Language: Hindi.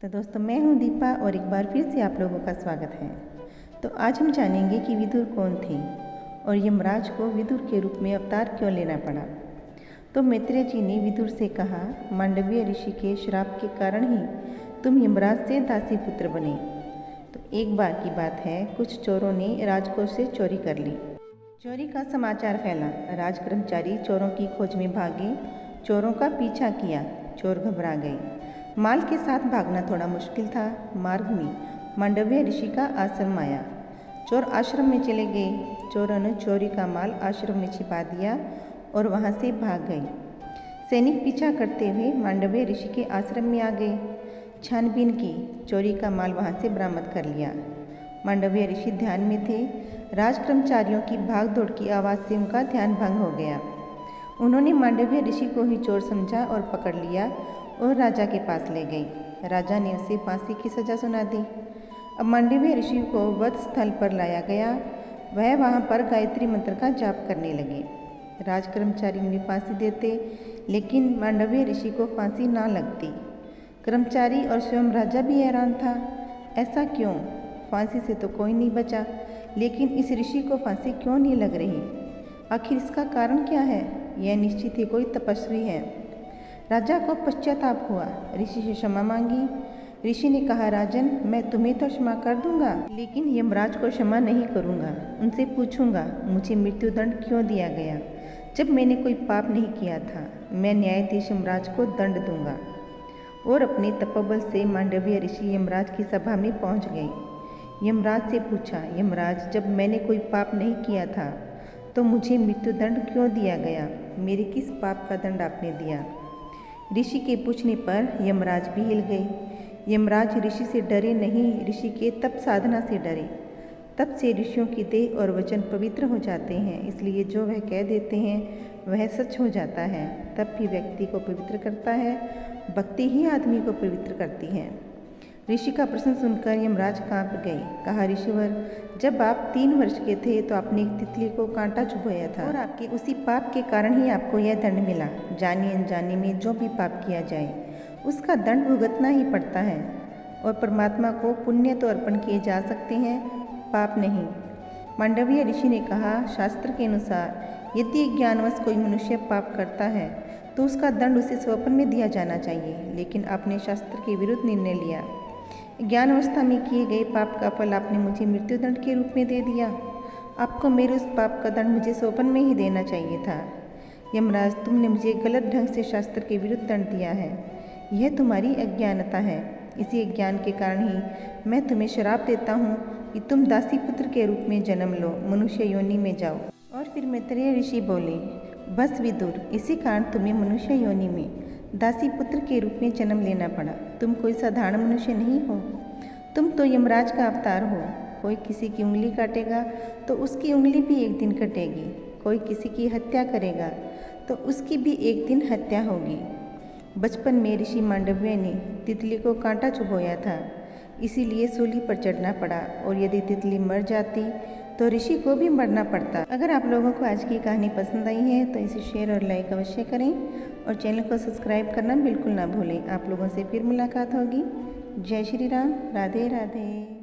तो दोस्तों, मैं हूं दीपा और एक बार फिर से आप लोगों का स्वागत है। तो आज हम जानेंगे कि विदुर कौन थे और यमराज को विदुर के रूप में अवतार क्यों लेना पड़ा। तो मैत्रेय जी ने विदुर से कहा, मांडव्य ऋषि के श्राप के कारण ही तुम यमराज से दासी पुत्र बने। तो एक बार की बात है, कुछ चोरों ने राजकोष से चोरी कर ली। चोरी का समाचार फैला। राज कर्मचारी चोरों की खोज में भागे, चोरों का पीछा किया। चोर घबरा गए। माल के साथ भागना थोड़ा मुश्किल था। मार्ग में मांडव्य ऋषि का आश्रम आया। चोर आश्रम में चले गए। चोरों ने चोरी का माल आश्रम में छिपा दिया और वहां से भाग गए। सैनिक पीछा करते हुए मांडव्य ऋषि के आश्रम में आ गए। छानबीन की, चोरी का माल वहां से बरामद कर लिया। मांडव्य ऋषि ध्यान में थे। राज कर्मचारियों की भागदौड़ की आवाज़ से उनका ध्यान भंग हो गया। उन्होंने मांडव्य ऋषि को ही चोर समझा और पकड़ लिया और राजा के पास ले गई। राजा ने उसे फांसी की सज़ा सुना दी। अब मांडव्य ऋषि को वध स्थल पर लाया गया। वह वहां पर गायत्री मंत्र का जाप करने लगे। राज कर्मचारी उन्हें फांसी देते, लेकिन मांडव्य ऋषि को फांसी ना लगती। कर्मचारी और स्वयं राजा भी हैरान था। ऐसा क्यों? फांसी से तो कोई नहीं बचा, लेकिन इस ऋषि को फांसी क्यों नहीं लग रही? आखिर इसका कारण क्या है? यह निश्चित ही कोई तपस्वी है। राजा को पश्चाताप हुआ। ऋषि से क्षमा मांगी। ऋषि ने कहा, राजन, मैं तुम्हें तो क्षमा कर दूंगा, लेकिन यमराज को क्षमा नहीं करूंगा। उनसे पूछूंगा मुझे मृत्युदंड क्यों दिया गया, जब मैंने कोई पाप नहीं किया था। मैं न्यायाधीश यमराज को दंड दूंगा। और अपने तपोबल से मांडव्य ऋषि यमराज की सभा में पहुंच गए। यमराज से पूछा, यमराज, जब मैंने कोई पाप नहीं किया था तो मुझे मृत्युदंड क्यों दिया गया? मेरे किस पाप का दंड आपने दिया? ऋषि के पूछने पर यमराज भी हिल गए। यमराज ऋषि से डरे नहीं, ऋषि के तप साधना से डरे। तब से ऋषियों की देह और वचन पवित्र हो जाते हैं, इसलिए जो वह कह देते हैं वह सच हो जाता है। तप भी व्यक्ति को पवित्र करता है, भक्ति ही आदमी को पवित्र करती है। ऋषि का प्रश्न सुनकर यमराज कांप गए। कहा, ऋषिवर, जब आप 3 वर्ष के थे तो आपने एक तितली को कांटा चुभोया था और आपके उसी पाप के कारण ही आपको यह दंड मिला। जाने अनजाने में जो भी पाप किया जाए उसका दंड भुगतना ही पड़ता है, और परमात्मा को पुण्य तो अर्पण किए जा सकते हैं, पाप नहीं। मांडव्य ऋषि ने कहा, शास्त्र के अनुसार यदि ज्ञानवश कोई मनुष्य पाप करता है तो उसका दंड उसे स्वप्न में दिया जाना चाहिए, लेकिन आपने शास्त्र के विरुद्ध निर्णय लिया। ज्ञान अवस्था में किए गए पाप का फल आपने मुझे मृत्युदंड के रूप में दे दिया। आपको मेरे उस पाप का दंड मुझे स्वप्न में ही देना चाहिए था। यमराज, तुमने मुझे गलत ढंग से शास्त्र के विरुद्ध दंड दिया है। यह तुम्हारी अज्ञानता है। इसी अज्ञान के कारण ही मैं तुम्हें श्राप देता हूँ कि तुम दासी पुत्र के रूप में जन्म लो, मनुष्य योनि में जाओ। और फिर मैत्रेय ऋषि बोले, बस विदुर, इसी कारण तुम्हें मनुष्य योनि में दासी पुत्र के रूप में जन्म लेना पड़ा। तुम कोई साधारण मनुष्य नहीं हो, तुम तो यमराज का अवतार हो। कोई किसी की उंगली काटेगा तो उसकी उंगली भी एक दिन कटेगी। कोई किसी की हत्या करेगा तो उसकी भी एक दिन हत्या होगी। बचपन में ऋषि मांडव्य ने तितली को कांटा चुभोया था, इसीलिए सूली पर चढ़ना पड़ा, और यदि तितली मर जाती तो ऋषि को भी मरना पड़ता। अगर आप लोगों को आज की कहानी पसंद आई है तो इसे शेयर और लाइक अवश्य करें, और चैनल को सब्सक्राइब करना बिल्कुल ना भूलें। आप लोगों से फिर मुलाकात होगी। जय श्री राम। राधे राधे।